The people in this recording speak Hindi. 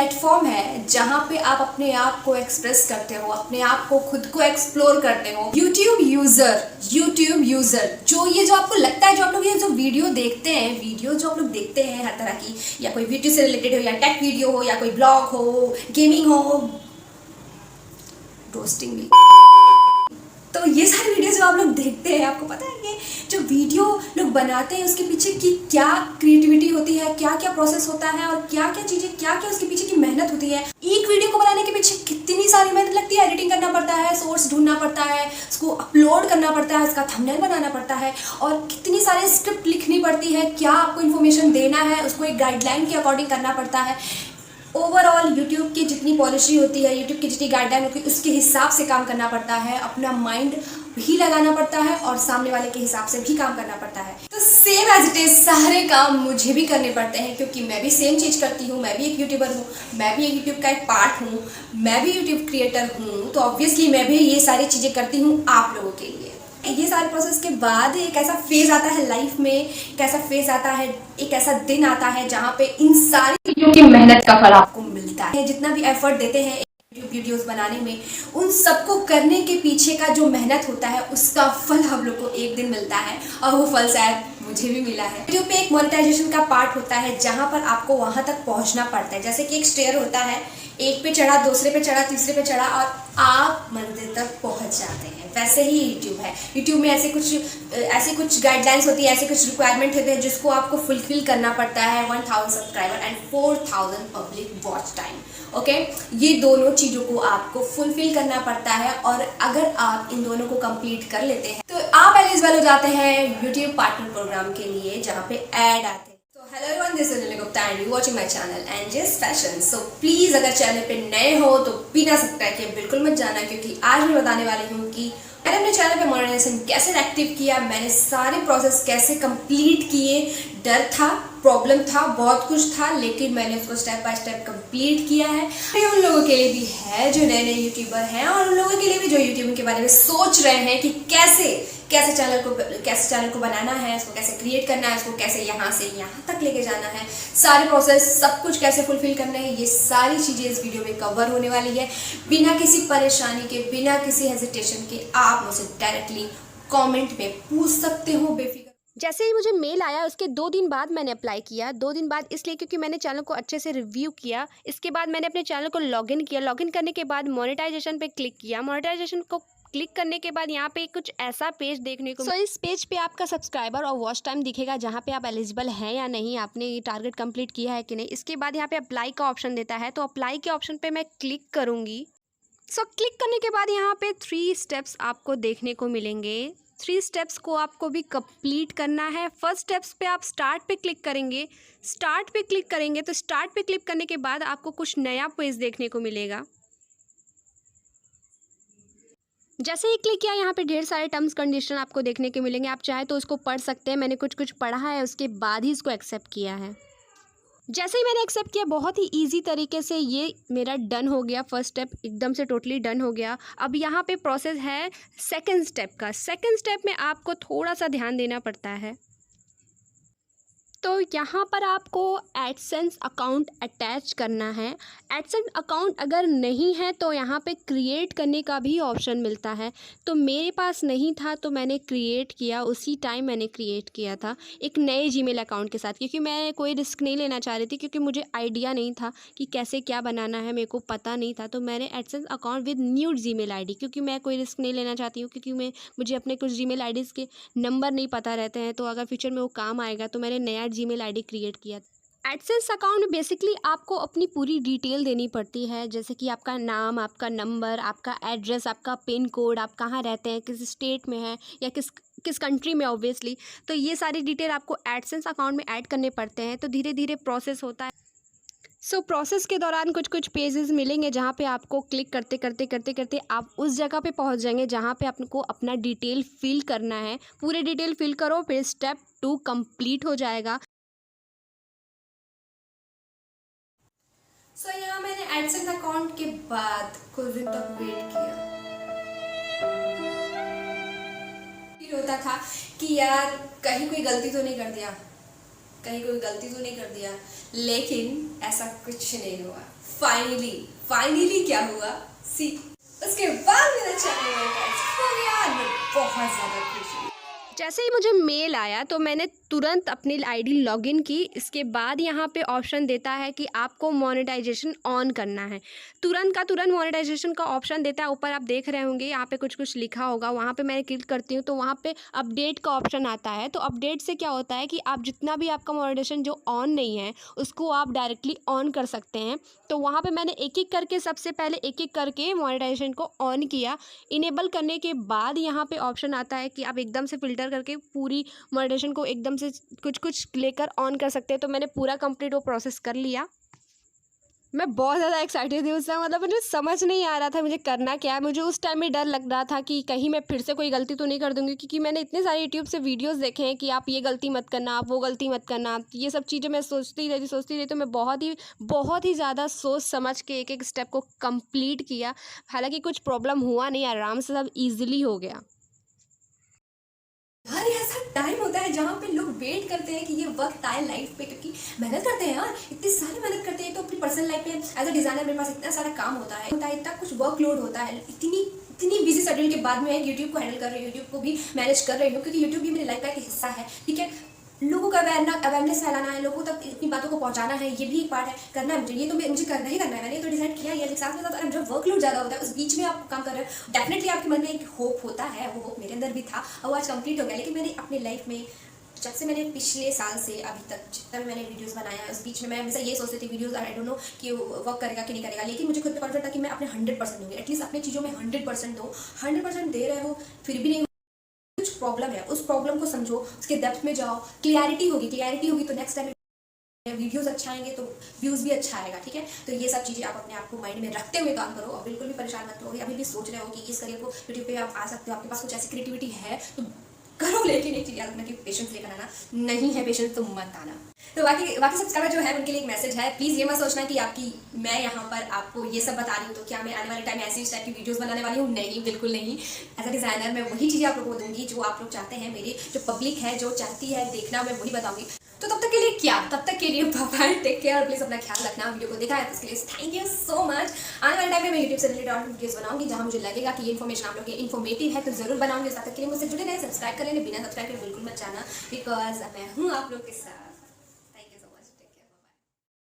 प्लेटफॉर्म है जहाँ पे आप अपने आप को एक्सप्रेस करते हो, अपने आप को खुद को एक्सप्लोर करते हो। यूट्यूब यूजर जो आपको लगता है, जो आप लोग ये जो वीडियो जो आप लोग देखते हैं हर तरह की, या कोई वीडियो से रिलेटेड हो, या टेक वीडियो हो, या कोई ब्लॉग हो, गेमिंग हो, रोस्टिंग भी, तो ये सारी वीडियोस जो आप लोग देखते हैं, आपको पता है ये जो वीडियो लोग बनाते हैं उसके पीछे की क्या क्रिएटिविटी होती है, क्या क्या प्रोसेस होता है, और क्या क्या चीजें, क्या क्या उसके पीछे की मेहनत होती है। एक वीडियो को बनाने के पीछे कितनी सारी मेहनत लगती है, एडिटिंग करना पड़ता है, सोर्स ढूंढना पड़ता है, उसको अपलोड करना पड़ता है, उसका थंबनेल बनाना पड़ता है, और कितनी सारी स्क्रिप्ट लिखनी पड़ती है, क्या आपको इन्फॉर्मेशन देना है, उसको एक गाइडलाइन के अकॉर्डिंग करना पड़ता है। ओवरऑल यूट्यूब की जितनी पॉलिसी होती है, यूट्यूब की जितनी गाइडलाइन होती है, उसके हिसाब से काम करना पड़ता है, अपना माइंड भी लगाना पड़ता है, और सामने वाले के हिसाब से भी काम करना पड़ता है। तो सेम एज इट इज सारे काम मुझे भी करने पड़ते हैं, क्योंकि मैं भी सेम चीज़ करती हूँ, मैं भी एक यूट्यूबर हूँ, मैं भी एक यूट्यूब का एक पार्ट हूँ, मैं भी यूट्यूब क्रिएटर हूँ, तो ऑब्वियसली मैं भी ये सारी चीज़ें करती हूँ आप लोगों के लिए। ये सारे प्रोसेस के बाद एक ऐसा फेज आता है लाइफ में, एक ऐसा फेज आता है, एक ऐसा दिन आता है जहाँ पे इन सारी वीडियो की मेहनत का फल आपको मिलता है। जितना भी एफर्ट देते हैं यूट्यूब वीडियोस बनाने में, उन सबको करने के पीछे का जो मेहनत होता है उसका फल हम लोग को एक दिन मिलता है, और वो फल शायद मुझे भी मिला है। यूट्यूब पे एक मोनेटाइजेशन का पार्ट होता है जहाँ पर आपको वहाँ तक पहुँचना पड़ता है। जैसे कि एक स्टेयर होता है, एक पे चढ़ा, दूसरे पे चढ़ा, तीसरे पे चढ़ा, और आप मंजिल तक पहुँच जाते हैं। वैसे ही यूट्यूब है। यूट्यूब में ऐसे कुछ गाइडलाइंस होती है, ऐसे कुछ रिक्वायरमेंट होते हैं जिसको आपको फुलफिल करना पड़ता है। 1000 subscriber and 4000 public watch time. Okay, ये दोनों चीज़ों को आपको फुलफिल करना पड़ता है, और अगर आप इन दोनों को कंप्लीट कर लेते हैं तो आप एलिजिबल हो जाते हैं यूट्यूब पार्टनर प्रोग्राम के लिए, जहाँ पे ऐड आते हैं। Hello everyone, this is Anil Gupta and you watching my channel Angie's fashion. So please अगर चैनल पे नए हो तो बिना सब्सक्राइब किए बिल्कुल मत जाना, क्योंकि आज मैं बताने वाली हूँ कि मैंने अपने चैनल पे मोनेटाइजेशन कैसे एक्टिव किया, मैंने सारे प्रोसेस कैसे कंप्लीट किए। डर था, प्रॉब्लम था, बहुत कुछ था, लेकिन मैंने उसको स्टेप बाय स्टेप कंप्लीट किया है। ये उन लोगों के लिए भी है जो नए नए यूट्यूबर हैं, और उन लोगों के लिए भी जो यूट्यूबिंग के बारे में सोच रहे हैं कि कैसे चैनल को बनाना है, उसको कैसे क्रिएट करना है, उसको कैसे यहाँ से यहाँ तक लेके जाना है, सारे प्रोसेस सब कुछ कैसे फुलफिल करना है, ये सारी चीज़ें इस वीडियो में कवर होने वाली है। बिना किसी परेशानी के, बिना किसी हेजिटेशन के आप मुझसे डायरेक्टली कमेंट में पूछ सकते हो बेफिक्र। जैसे ही मुझे मेल आया उसके 2 दिन बाद मैंने अप्लाई किया। 2 दिन बाद इसलिए क्योंकि मैंने चैनल को अच्छे से रिव्यू किया। इसके बाद मैंने अपने चैनल को लॉगिन किया। लॉगिन करने के बाद मोनेटाइजेशन पे क्लिक किया। मोनेटाइजेशन को क्लिक करने के बाद यहाँ पे कुछ ऐसा पेज देखने को इस पेज पे आपका सब्सक्राइबर और वॉच टाइम दिखेगा, जहाँ पे आप एलिजिबल हैं या नहीं, आपने ये टारगेट कंप्लीट किया है कि नहीं। इसके बाद यहाँ पे अप्लाई का ऑप्शन देता है, तो अप्लाई के ऑप्शन पे मैं क्लिक करूँगी। क्लिक करने के बाद यहाँ पे 3 स्टेप्स आपको देखने को मिलेंगे। 3 स्टेप्स को आपको भी कंप्लीट करना है। फर्स्ट स्टेप्स पे आप स्टार्ट पे क्लिक करेंगे। स्टार्ट पे क्लिक करेंगे तो स्टार्ट पे क्लिक करने के बाद आपको कुछ नया पेज देखने को मिलेगा। जैसे ही क्लिक किया, यहाँ पे ढेर सारे टर्म्स कंडीशन आपको देखने को मिलेंगे। आप चाहे तो उसको पढ़ सकते हैं। मैंने कुछ पढ़ा है, उसके बाद ही इसको एक्सेप्ट किया है। जैसे ही मैंने एक्सेप्ट किया, बहुत ही इजी तरीके से ये मेरा डन हो गया। फर्स्ट स्टेप एकदम से टोटली डन हो गया। अब यहाँ पे प्रोसेस है सेकंड स्टेप का। सेकंड स्टेप में आपको थोड़ा सा ध्यान देना पड़ता है। तो यहाँ पर आपको एडसेंस अकाउंट अटैच करना है। एडसेंस अकाउंट अगर नहीं है तो यहाँ पे क्रिएट करने का भी ऑप्शन मिलता है। तो मेरे पास नहीं था तो मैंने क्रिएट किया, उसी टाइम मैंने क्रिएट किया था एक नए जीमेल अकाउंट के साथ, क्योंकि मैं कोई रिस्क नहीं लेना चाह रही थी, क्योंकि मुझे आइडिया नहीं था कि कैसे क्या बनाना है, मेरे को पता नहीं था। तो मैंने AdSense account with new Gmail ID, क्योंकि मैं कोई रिस्क नहीं लेना चाहती हूँ, क्योंकि मुझे अपने कुछ जीमेल आईडीज़ के नंबर नहीं पता रहते हैं, तो अगर फ्यूचर में वो काम आएगा, तो मैंने नया जीमेल आईडी क्रिएट किया। एडसेंस अकाउंट में बेसिकली आपको अपनी पूरी डिटेल देनी पड़ती है, जैसे कि आपका नाम, आपका नंबर, आपका एड्रेस, आपका पिन कोड, आप कहाँ रहते हैं, किस स्टेट में हैं, या किस कंट्री में ऑब्वियसली। तो ये सारी डिटेल आपको एडसेंस अकाउंट में ऐड करने पड़ते हैं। तो धीरे धीरे प्रोसेस होता है। प्रोसेस के दौरान कुछ पेजेस मिलेंगे, जहाँ पे आपको क्लिक करते करते आप उस जगह पे पहुँच जाएंगे जहाँ पे आपको अपना डिटेल फिल करना है। पूरे डिटेल फिल करो, फिर स्टेप 2 कंप्लीट हो जाएगा। यहाँ मैंने एडसेंस अकाउंट के बाद कुछ दिन तक वेट किया। फील होता था कि यार कहीं कोई गलती तो नहीं कर दिया, कहीं कोई गलती तो नहीं कर दिया, लेकिन ऐसा कुछ नहीं हुआ। फाइनली क्या हुआ, सी उसके बाद मेरा चैनल मोनेटाइज हो गया। मैं बहुत ज़्यादा खुश हूँ। जैसे ही मुझे मेल आया तो मैंने तुरंत अपनी आईडी लॉगिन की। इसके बाद यहाँ पे ऑप्शन देता है कि आपको मोनेटाइजेशन ऑन करना है। तुरंत का तुरंत मोनेटाइजेशन का ऑप्शन देता है। ऊपर आप देख रहे होंगे यहाँ पे कुछ कुछ लिखा होगा, वहाँ पे मैं क्लिक करती हूँ तो वहाँ पे अपडेट का ऑप्शन आता है। तो अपडेट से क्या होता है कि आप जितना भी आपका मोनेटाइजेशन जो ऑन नहीं है उसको आप डायरेक्टली ऑन कर सकते हैं। तो वहाँ पे मैंने एक एक करके सबसे पहले एक एक करके मोनेटाइजेशन को ऑन किया। इनेबल करने के बाद यहाँ पे ऑप्शन आता है कि आप एकदम से फ़िल्टर करके पूरी मोनेटाइजेशन को एकदम से कुछ कुछ लेकर ऑन कर सकते हैं। तो मैंने पूरा कंप्लीट वो प्रोसेस कर लिया। मैं बहुत ज़्यादा एक्साइटेड थी उस टाइम, मतलब मुझे समझ नहीं आ रहा था मुझे करना क्या है। मुझे उस टाइम में डर लग रहा था कि कहीं मैं फिर से कोई गलती तो नहीं कर दूँगी, क्योंकि मैंने इतने सारे यूट्यूब से वीडियोस देखे हैं कि आप ये गलती मत करना, आप वो गलती मत करना। ये सब चीज़ें मैं सोचती रही। तो मैं बहुत ही ज़्यादा सोच समझ के एक एक स्टेप को कंप्लीट किया। हालाँकि कुछ प्रॉब्लम हुआ नहीं, आराम से सब ईज़िली हो गया। हर ऐसा टाइम होता है जहाँ पे लोग वेट करते हैं कि ये वक्त आए लाइफ पे, क्योंकि मेहनत करते हैं यार, इतनी सारी मेहनत करते हैं। तो अपनी पर्सनल लाइफ में एज अ डिजाइनर मेरे पास इतना सारा काम होता है, इतना कुछ वर्कलोड होता है, इतनी बिजी शेड्यूल के बाद में यूट्यूब को हैंडल कर रही हूँ, यूट्यूब को भी मैनेज कर रही हूँ, क्योंकि यूट्यूब भी मेरी लाइफ का एक हिस्सा है। ठीक है, लोगों का अवेयरनेस फैलाना है, लोगों तक अपनी बातों को पहुंचाना है, ये भी एक पार्ट है, करना है मुझे। ये तो मुझे करना ही करना है, मैंने तो डिसाइड किया है। साथ में साथ जब वर्कलोड ज़्यादा होता है उस बीच में आप काम कर रहे हो, डेफिनेटली आपके मन में एक होप होता है। वो होप मेरे अंदर भी था और वो आज कंप्लीट हो गया। लेकिन मैंने अपनी लाइफ में जब से मैंने पिछले साल से अभी तक जितना भी मैंने वीडियोस बनाया, उस बीच में मैं हमेशा ये सोचती थी वीडियोस आई डोंट नो कि वर्क करेगा कि नहीं करेगा, लेकिन मुझे खुद पे कॉन्फिडेंस था कि मैं अपने 100% दूंगी। एटलीस्ट अपनी चीज़ों में 100% दो। 100% दे रहे हो फिर भी नहीं कुछ प्रॉब्लम है, उस प्रॉब्लम को समझो, उसके डेप्थ में जाओ, क्लियरिटी होगी तो नेक्स्ट टाइम वीडियोस अच्छा आएंगे तो व्यूज़ भी अच्छा आएगा। ठीक है, तो ये सब चीज़ें आप अपने आप को माइंड में रखते हुए काम करो और बिल्कुल भी परेशान मत हो। अभी भी सोच रहे हो कि इस करियर को यूट्यूब पे आप आ सकते हो, आपके पास कुछ ऐसी क्रिएटिविटी है तो करो, लेकिन एक चीज़ याद रखना कि पेशेंस लेकर आना, नहीं है पेशेंस तो मत आना। तो बाकी सब्सक्राइबर जो है उनके लिए एक मैसेज है, प्लीज़ ये मत सोचना कि मैं यहाँ पर आपको ये सब बता रही हूँ तो क्या मैं आने वाले टाइम ऐसी टाइप की वीडियोस बनाने वाली हूँ, नहीं, बिल्कुल नहीं। एज अ डिज़ाइनर मैं वही चीज़ें आप लोगों को दूंगी जो आप लोग चाहते हैं, मेरी जो पब्लिक है जो चाहती है देखना, मैं वही बताऊँगी। तो तब तक के लिए बाय, टेक केयर और प्लीज़ अपना ख्याल रखना। वीडियो को देखा है तो उसके लिए थैंक यू सो मच। आने वाले टाइम में मैं यूट्यूब से रिलेटेड और वीडियोस बनाऊंगी जहाँ मुझे लगेगा कि ये इन्फॉर्मेशन आप लोग के इन्फॉर्मेटिव है तो जरूर बनाऊंगी। तब तक के लिए मुझसे जुड़े रहे, सब्सक्राइब कर लेना, बिना सब्सक्राइब कर बिल्कुल मत जाना, बिकॉज मैं हूँ आप लोग के साथ।